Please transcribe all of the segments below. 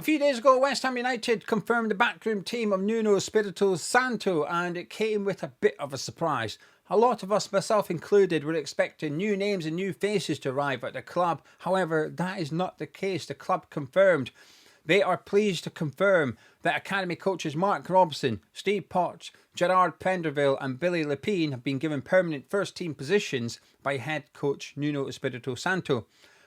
few days ago, West Ham United confirmed the backroom team of Nuno Espirito Santo, and it came with a bit of a surprise. A lot of us, myself included, were expecting new names and new faces to arrive at the club. However, that is not the case. The club confirmed. They are pleased to confirm that academy coaches Mark Robson, Steve Potts, Gerard Prenderville and Billy Lepine have been given permanent first-team positions by head coach Nuno Espirito Santo.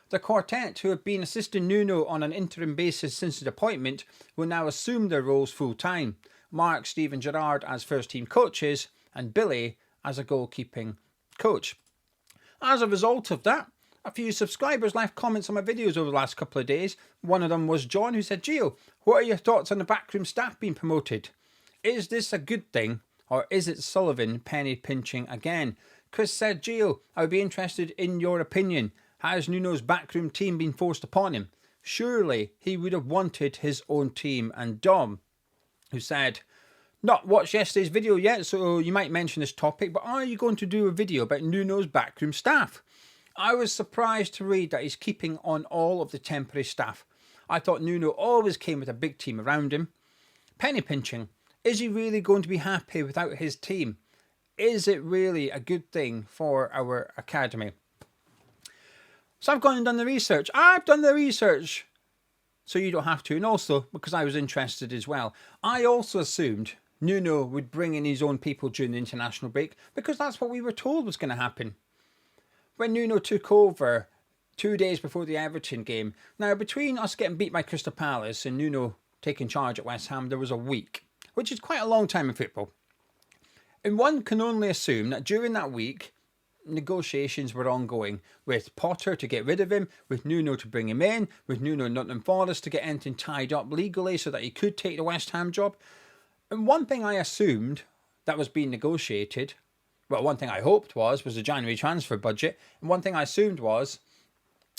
The quartet, who have been assisting Nuno on an interim basis since his appointment, will now assume their roles full-time. Mark, Steve and Gerard as first-team coaches and Billy as a goalkeeping coach. As a result of that, a few subscribers left comments on my videos over the last couple of days. One of them was John, who said, Gio, what are your thoughts on the backroom staff being promoted? Is this a good thing, or is it Sullivan penny pinching again? Chris said, Gio, I would be interested in your opinion. Has Nuno's backroom team been forced upon him? Surely he would have wanted his own team. And Dom, who said, not watched yesterday's video yet, so you might mention this topic, but are you going to do a video about Nuno's backroom staff? I was surprised to read that he's keeping on all of the temporary staff. I thought Nuno always came with a big team around him. Penny pinching. Is he really going to be happy without his team? Is it really a good thing for our academy? So I've gone and done the research. I've done the research, so you don't have to. And also, because I was interested as well, I also assumed Nuno would bring in his own people during the international break, because that's what we were told was going to happen. When Nuno took over 2 days before the Everton game, now between us getting beat by Crystal Palace and Nuno taking charge at West Ham, there was a week, which is quite a long time in football. And one can only assume that during that week, negotiations were ongoing with Potter to get rid of him, with Nuno to bring him in, with Nuno and Nottingham Forest to get anything tied up legally so that he could take the West Ham job. And one thing I assumed that was being negotiated, well, one thing I hoped was the January transfer budget, and one thing I assumed was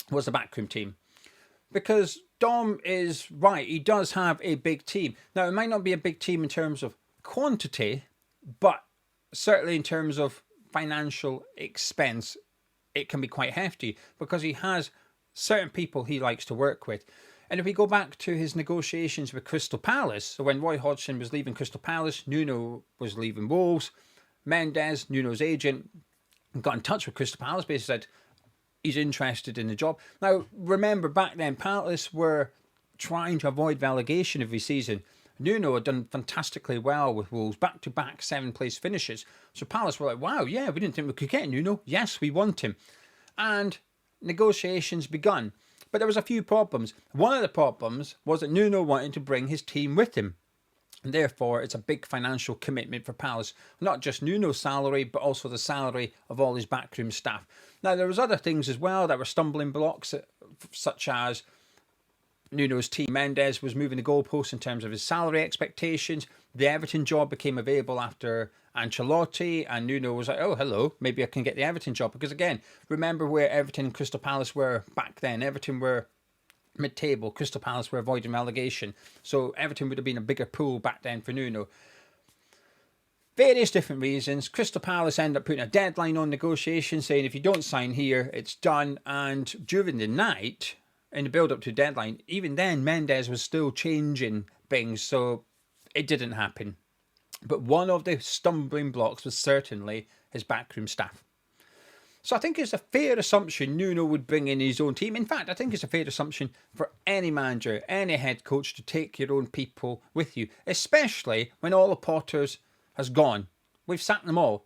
the backroom team. Because Dom is right, he does have a big team. Now, it might not be a big team in terms of quantity, but certainly in terms of financial expense, it can be quite hefty, because he has certain people he likes to work with. And if we go back to his negotiations with Crystal Palace, so when Roy Hodgson was leaving Crystal Palace, Nuno was leaving Wolves, Mendes, Nuno's agent, got in touch with Crystal Palace, basically said he's interested in the job. Now, remember back then, Palace were trying to avoid relegation every season. Nuno had done fantastically well with Wolves, back-to-back 7th-place finishes. So Palace were like, wow, yeah, we didn't think we could get Nuno. Yes, we want him. And negotiations begun. But there was a few problems. One of the problems was that Nuno wanted to bring his team with him. And therefore, it's a big financial commitment for Palace. Not just Nuno's salary, but also the salary of all his backroom staff. Now, there was other things as well that were stumbling blocks, such as Nuno's team. Mendes was moving the goalposts in terms of his salary expectations. The Everton job became available after Ancelotti, and Nuno was like, oh, hello, maybe I can get the Everton job. Because again, remember where Everton and Crystal Palace were back then. Everton were mid-table, Crystal Palace were avoiding relegation. So Everton would have been a bigger pool back then for Nuno. Various different reasons. Crystal Palace ended up putting a deadline on negotiations, saying if you don't sign here, it's done. And during the night, in the build-up to deadline, even then, Mendes was still changing things, so it didn't happen. But one of the stumbling blocks was certainly his backroom staff. So I think it's a fair assumption Nuno would bring in his own team. In fact, I think it's a fair assumption for any manager, any head coach to take your own people with you, especially when all the Potters has gone. We've sacked them all.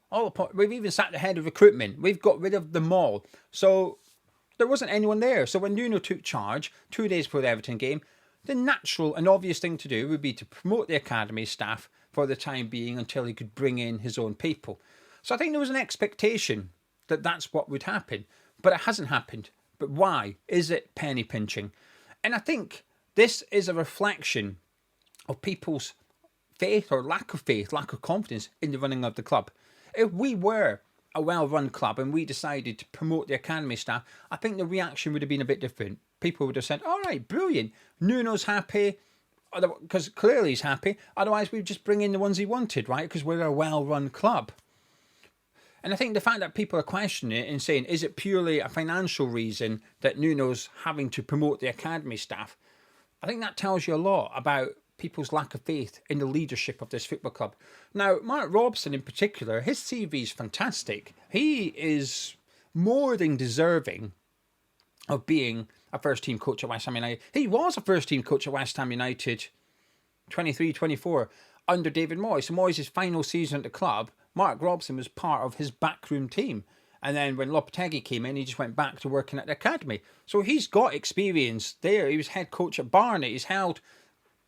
We've even sacked the head of recruitment. We've got rid of them all. So there wasn't anyone there. So when Nuno took charge 2 days before the Everton game, the natural and obvious thing to do would be to promote the academy staff for the time being until he could bring in his own people. So I think there was an expectation that that's what would happen. But it hasn't happened. But why? Is it penny pinching? And I think this is a reflection of people's faith or lack of confidence in the running of the club. If we were a well-run club and we decided to promote the academy staff, I think the reaction would have been a bit different. People would have said, all right, brilliant, Nuno's happy, because clearly he's happy, otherwise we'd just bring in the ones he wanted, right, because we're a well-run club. And I think the fact that people are questioning it and saying, is it purely a financial reason that Nuno's having to promote the academy staff? I think that tells you a lot about people's lack of faith in the leadership of this football club. Now, Mark Robson in particular, his CV is fantastic. He is more than deserving of being a first-team coach at West Ham United. He was a first-team coach at West Ham United 23-24 under David Moyes. So Moyes' final season at the club, Mark Robson was part of his backroom team. And then when Lopetegui came in, he just went back to working at the academy. So he's got experience there. He was head coach at Barnet. He's held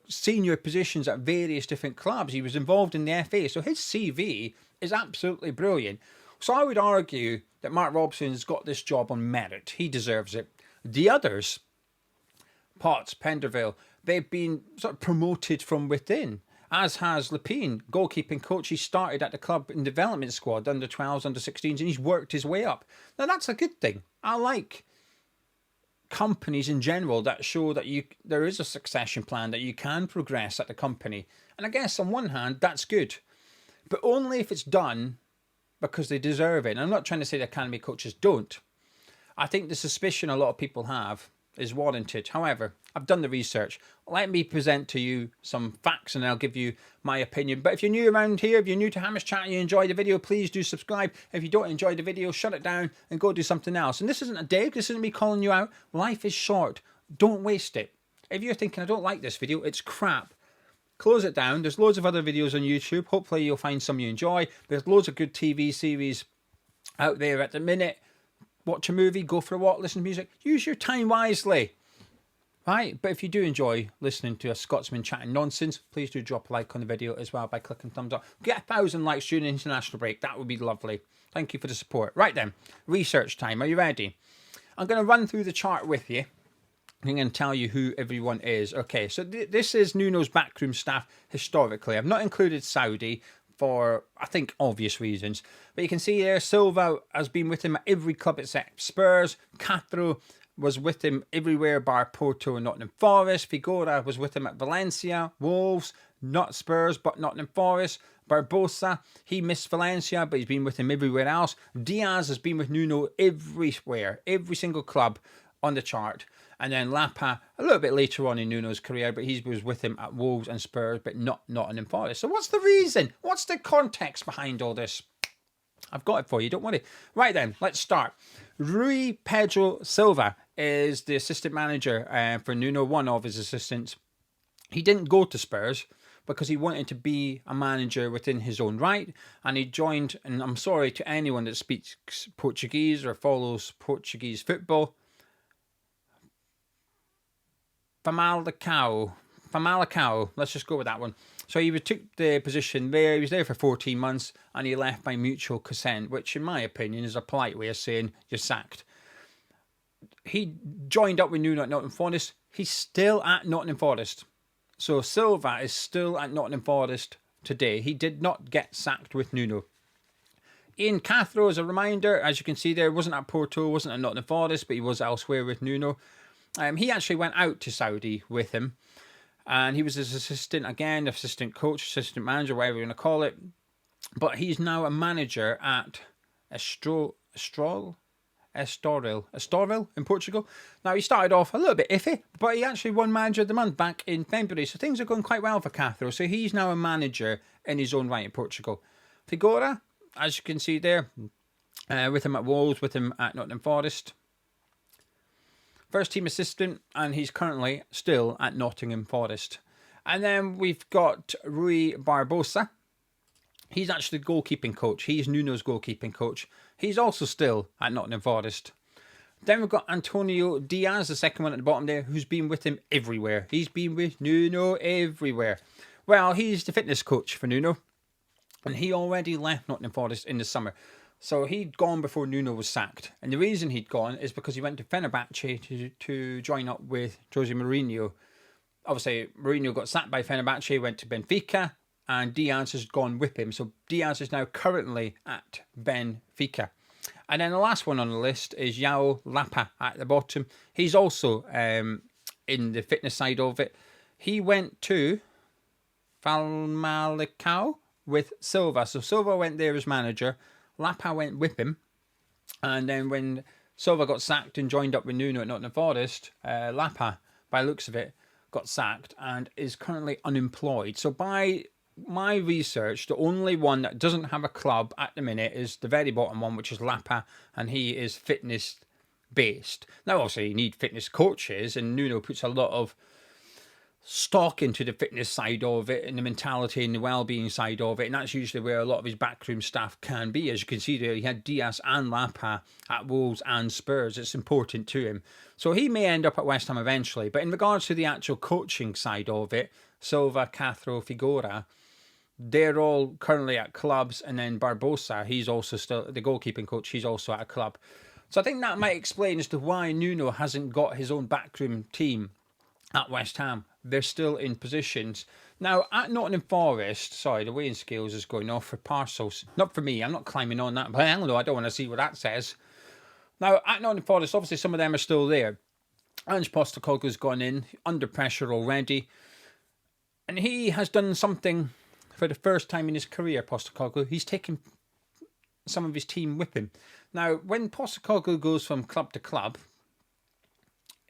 senior positions at various different clubs. He was involved in the FA. So his CV is absolutely brilliant. So I would argue that Mark Robson's got this job on merit. He deserves it. The others, Potts, Prenderville, they've been sort of promoted from within, as has Lepine, goalkeeping coach. He started at the club in development squad, under 12s, under 16s, and he's worked his way up. Now, that's a good thing. I like companies in general that show that there is a succession plan, that you can progress at the company. And I guess on one hand, that's good, but only if it's done because they deserve it. And I'm not trying to say the academy coaches don't. I think the suspicion a lot of people have is warranted. However, I've done the research. Let me present to you some facts and I'll give you my opinion. But if you're new around here, if you're new to Hammers Chat and you enjoy the video, please do subscribe. If you don't enjoy the video, shut it down and go do something else. And this isn't a dig, this isn't me calling you out. Life is short. Don't waste it. If you're thinking, I don't like this video, it's crap, close it down. There's loads of other videos on YouTube. Hopefully you'll find some you enjoy. There's loads of good TV series out there at the minute. Watch a movie, go for a walk, listen to music. Use your time wisely. Right? But if you do enjoy listening to a Scotsman chatting nonsense, please do drop a like on the video as well by clicking thumbs up. Get 1,000 likes during the international break. That would be lovely. Thank you for the support. Right then, research time. Are you ready? I'm going to run through the chart with you. I'm going to tell you who everyone is. Okay, so this is Nuno's backroom staff historically. I've not included Saudi for, I think, obvious reasons. But you can see there, Silva has been with him at every club except Spurs. Cathro was with him everywhere bar Porto and Nottingham Forest. Figueira was with him at Valencia, Wolves, not Spurs, but Nottingham Forest. Barbosa, he missed Valencia, but he's been with him everywhere else. Dias has been with Nuno everywhere, every single club on the chart. And then Lapa, a little bit later on in Nuno's career, but he was with him at Wolves and Spurs, but not Nottingham Forest. So what's the reason? What's the context behind all this? I've got it for you, don't worry. Right then, let's start. Rui Pedro Silva is the assistant manager for Nuno, one of his assistants. He didn't go to Spurs because he wanted to be a manager within his own right, and he joined, and I'm sorry to anyone that speaks Portuguese or follows Portuguese football, Famalicão, let's just go with that one. So he took the position there. He was there for 14 months and he left by mutual consent, which in my opinion is a polite way of saying you're sacked. He joined up with Nuno at Nottingham Forest. He's still at Nottingham Forest. So Silva is still at Nottingham Forest today. He did not get sacked with Nuno. Ian Cathro, as a reminder, as you can see there, wasn't at Porto, wasn't at Nottingham Forest, but he was elsewhere with Nuno. He actually went out to Saudi with him. And he was his assistant, again, assistant coach, assistant manager, whatever you want to call it. But he's now a manager at Estoril in Portugal. Now, he started off a little bit iffy, but he actually won Manager of the Month back in February. So things are going quite well for Cathro. So he's now a manager in his own right in Portugal. Figueira, as you can see there, with him at Wolves, with him at Nottingham Forest. First team assistant, and he's currently still at Nottingham Forest. And then we've got Rui Barbosa. He's actually the goalkeeping coach. He's Nuno's goalkeeping coach. He's also still at Nottingham Forest. Then we've got Antonio Dias, the second one at the bottom there, who's been with him everywhere. He's been with Nuno everywhere. Well, he's the fitness coach for Nuno, and he already left Nottingham Forest in the summer. So he'd gone before Nuno was sacked. And the reason he'd gone is because he went to Fenerbahce to join up with Jose Mourinho. Obviously, Mourinho got sacked by Fenerbahce, went to Benfica, and Diaz has gone with him. So Diaz is now currently at Benfica. And then the last one on the list is João Lapa at the bottom. He's also in the fitness side of it. He went to Famalicão with Silva. So Silva went there as manager. Lapa went with him, and then when Silva got sacked and joined up with Nuno at Nottingham Forest, Lapa, by the looks of it, got sacked and is currently unemployed. So by my research, the only one that doesn't have a club at the minute is the very bottom one, which is Lepine, and he is fitness based. Now, obviously, you need fitness coaches, and Nuno puts a lot of stock into the fitness side of it and the mentality and the well-being side of it, and that's usually where a lot of his backroom staff can be. As you can see there, he had Dias and Lepine at Wolves and Spurs. It's important to him, so he may end up at West Ham eventually. But in regards to the actual coaching side of it, Silva, Cathro, Figueira, they're all currently at clubs, and then Barbosa, he's also still the goalkeeping coach, he's also at a club. So I think that might explain as to why Nuno hasn't got his own backroom team at West Ham. They're still in positions. Now, at Nottingham Forest, sorry, the weighing scales is going off for parcels. Not for me, I'm not climbing on that, but I don't know, I don't want to see what that says. Now, at Nottingham Forest, obviously some of them are still there. Ange Postecoglou's gone in, under pressure already. And he has done something for the first time in his career, Postecoglou. He's taken some of his team with him. Now, when Postecoglou goes from club to club,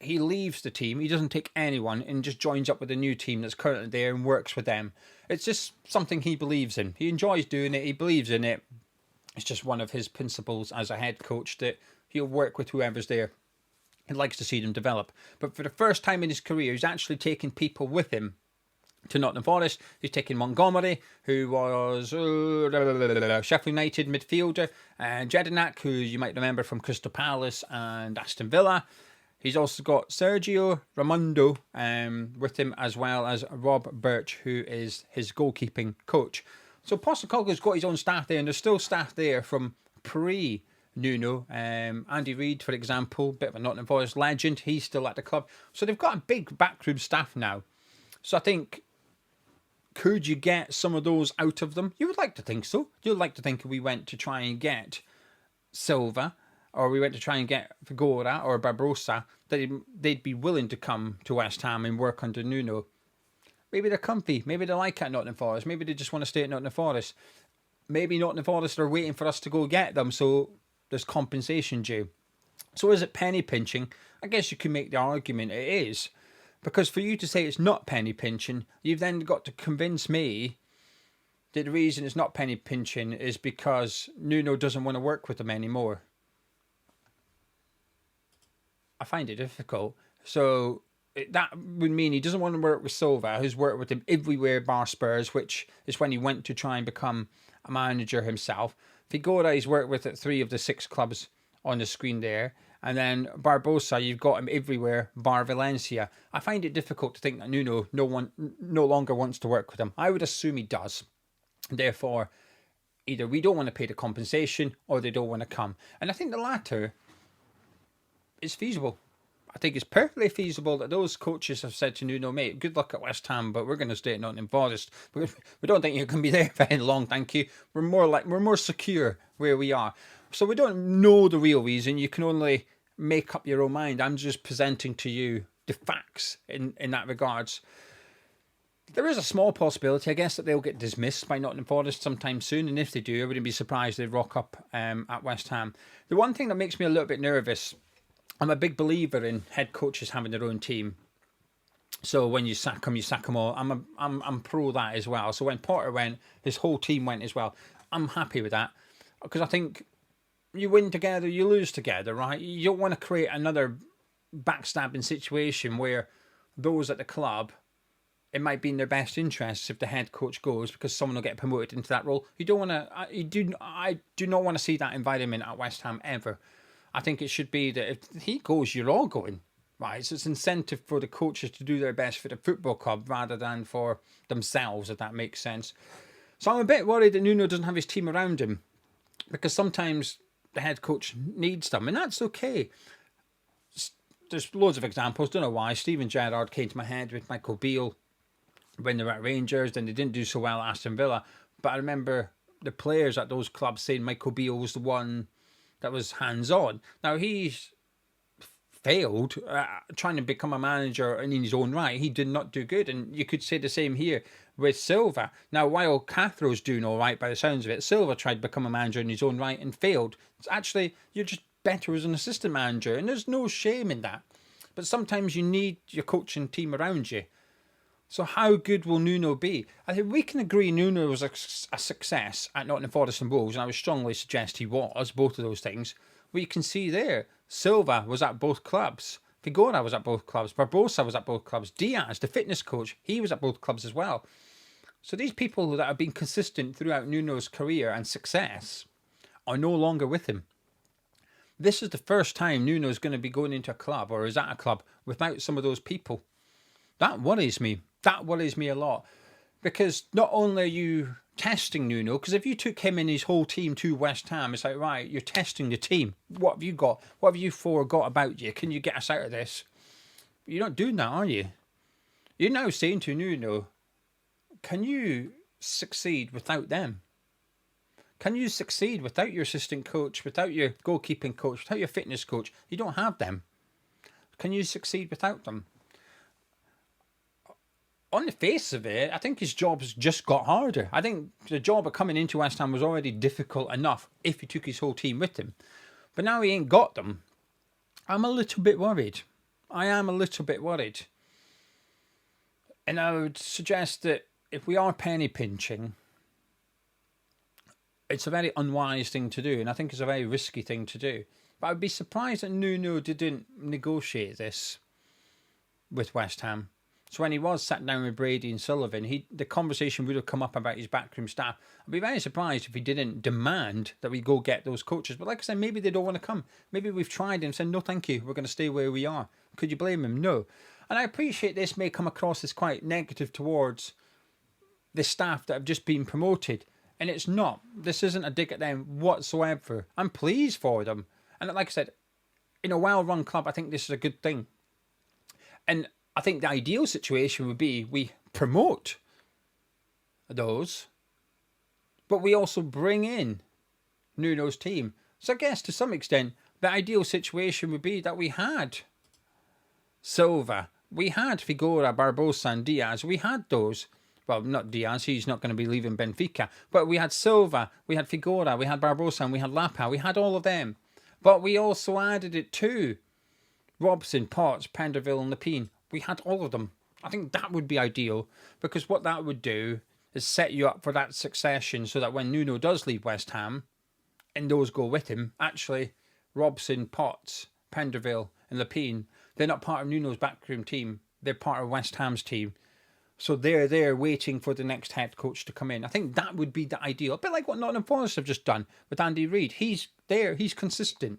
he leaves the team. He doesn't take anyone and just joins up with a new team that's currently there and works with them. It's just something he believes in. He enjoys doing it. He believes in it. It's just one of his principles as a head coach that he'll work with whoever's there. He likes to see them develop. But for the first time in his career, he's actually taking people with him to Nottingham Forest. He's taken Montgomery, who was Sheffield United midfielder, and Jedinak, who you might remember from Crystal Palace and Aston Villa. He's also got Sergio Raimondo with him, as well as Rob Birch, who is his goalkeeping coach. So Postecoglou's got his own staff there, and there's still staff there from pre-Nuno. Andy Reid, for example, bit of a Nottingham Forest legend. He's still at the club. So they've got a big backroom staff now. So I think, could you get some of those out of them? You would like to think so. You'd like to think we went to try and get Silva, or we went to try and get Figueira or Barbosa, that they'd be willing to come to West Ham and work under Nuno. Maybe they're comfy. Maybe they like it at Nottingham Forest. Maybe they just want to stay at Nottingham Forest. Maybe Nottingham Forest are waiting for us to go get them, so there's compensation due. So is it penny pinching? I guess you can make the argument it is. Because for you to say it's not penny pinching, you've then got to convince me that the reason it's not penny pinching is because Nuno doesn't want to work with them anymore. I find it difficult. So that would mean he doesn't want to work with Silva, who's worked with him everywhere bar Spurs, which is when he went to try and become a manager himself. Figueira, he's worked with at 3 of the 6 clubs on the screen there. And then Barbosa, you've got him everywhere bar Valencia. I find it difficult to think that Nuno no longer wants to work with him. I would assume he does. Therefore, either we don't want to pay the compensation or they don't want to come. And I think the latter is feasible. I think it's perfectly feasible that those coaches have said to Nuno, mate, good luck at West Ham, but we're going to stay at Nottingham Forest. We don't think you can be there very long, thank you. We're more secure where we are. So we don't know the real reason. You can only make up your own mind. I'm just presenting to you the facts in that regards. There is a small possibility, I guess, that they'll get dismissed by Nottingham Forest sometime soon. And if they do, I wouldn't be surprised they'd rock up at West Ham. The one thing that makes me a little bit nervous, I'm a big believer in head coaches having their own team. So when you sack them all. I'm pro that as well. So when Potter went, his whole team went as well. I'm happy with that, because I think you win together, you lose together, right? You don't want to create another backstabbing situation where those at the club, it might be in their best interests if the head coach goes, because someone will get promoted into that role. You don't want to. I do not want to see that environment at West Ham ever. I think it should be that if he goes, you're all going, right? So it's incentive for the coaches to do their best for the football club rather than for themselves, if that makes sense. So I'm a bit worried that Nuno doesn't have his team around him, because sometimes the head coach needs them, and that's okay. There's loads of examples, don't know why. Steven Gerrard came to my head with Michael Beale when they were at Rangers, then they didn't do so well at Aston Villa. But I remember the players at those clubs saying Michael Beale was the one that was hands-on. Now, he's failed trying to become a manager in his own right. He did not do good, and you could say the same here with Silva. Now, while Cathro's doing all right by the sounds of it, Silva tried to become a manager in his own right and failed. It's actually, you're just better as an assistant manager, and there's no shame in that. but sometimes you need your coaching team around you. So how good will Nuno be? I think we can agree Nuno was a success at Nottingham Forest and Wolves, and I would strongly suggest he was, both of those things. Well, you can see there, Silva was at both clubs. Figueira was at both clubs. Barbosa was at both clubs. Dias, the fitness coach, he was at both clubs as well. So these people that have been consistent throughout Nuno's career and success are no longer with him. This is the first time Nuno's going to be going into a club or is at a club without some of those people. That worries me. That worries me a lot. Because not only are you testing Nuno, because if you took him and his whole team to West Ham, it's like, right, you're testing the team. What have you got? What have you four got about you? Can you get us out of this? But you're not doing that, are you? You're now saying to Nuno, can you succeed without them? Can you succeed without your assistant coach, without your goalkeeping coach, without your fitness coach? You don't have them. Can you succeed without them? On the face of it, I think his job's just got harder. I think the job of coming into West Ham was already difficult enough if he took his whole team with him. But now he ain't got them. I'm a little bit worried. I am a little bit worried. And I would suggest that if we are penny pinching, it's a very unwise thing to do. And I think it's a very risky thing to do. But I'd be surprised that Nuno didn't negotiate this with West Ham. So when he was sat down with Brady and Sullivan, the conversation would have come up about his backroom staff. I'd be very surprised if he didn't demand that we go get those coaches. But like I said, maybe they don't want to come. Maybe we've tried and said, no, thank you. We're going to stay where we are. Could you blame him? No. And I appreciate this may come across as quite negative towards the staff that have just been promoted. And it's not. This isn't a dig at them whatsoever. I'm pleased for them. And like I said, in a well-run club, I think this is a good thing. And I think the ideal situation would be we promote those, but we also bring in Nuno's team. So I guess to some extent, the ideal situation would be that we had Silva, we had Figueira, Barbosa and Dias. We had those. Well, not Dias, he's not going to be leaving Benfica. But we had Silva, we had Figueira, we had Barbosa and we had Lepine. We had all of them. But we also added it to Robson, Potts, Prenderville and Lepine. We had all of them. I think that would be ideal, because what that would do is set you up for that succession so that when Nuno does leave West Ham, and those go with him, actually, Robson, Potts, Prenderville and Lepine, they're not part of Nuno's backroom team. They're part of West Ham's team. So they're there waiting for the next head coach to come in. I think that would be the ideal. A bit like what Nottingham Forest have just done with Andy Reid. He's there. He's consistent.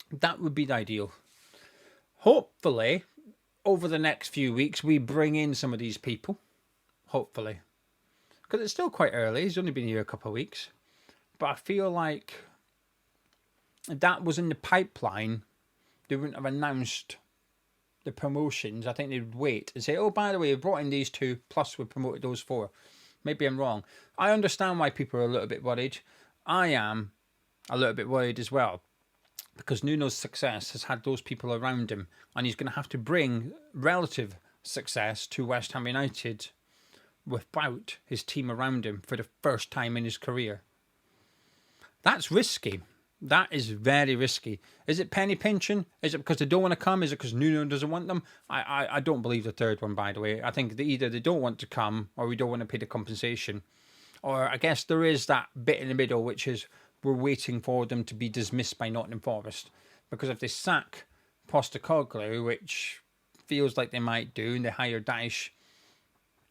That would be the ideal. Hopefully, over the next few weeks, we bring in some of these people. Hopefully. Because it's still quite early. He's only been here a couple of weeks. But I feel like if that was in the pipeline, they wouldn't have announced the promotions. I think they'd wait and say, oh, by the way, we've brought in these two, plus we've promoted those four. Maybe I'm wrong. I understand why people are a little bit worried. I am a little bit worried as well, because Nuno's success has had those people around him, and he's going to have to bring relative success to West Ham United without his team around him for the first time in his career. That's risky. That is very risky. Is it penny pinching? Is it because they don't want to come? Is it because Nuno doesn't want them? I don't believe the third one, by the way. I think either they don't want to come or we don't want to pay the compensation. Or I guess there is that bit in the middle, which is we're waiting for them to be dismissed by Nottingham Forest. Because if they sack Postecoglou, which feels like they might do, and they hire Dyche,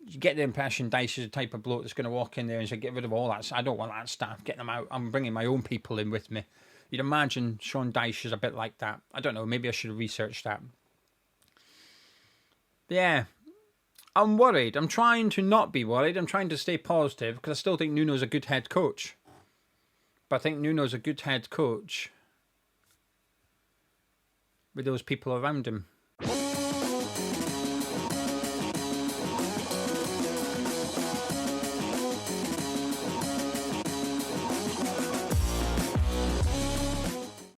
you get the impression Dyche is the type of bloke that's going to walk in there and say, get rid of all that. I don't want that staff. Get them out. I'm bringing my own people in with me. You'd imagine Sean Dyche is a bit like that. I don't know. Maybe I should have researched that. Yeah. I'm worried. I'm trying to not be worried. I'm trying to stay positive because I still think Nuno's a good head coach. But I think Nuno's a good head coach with those people around him.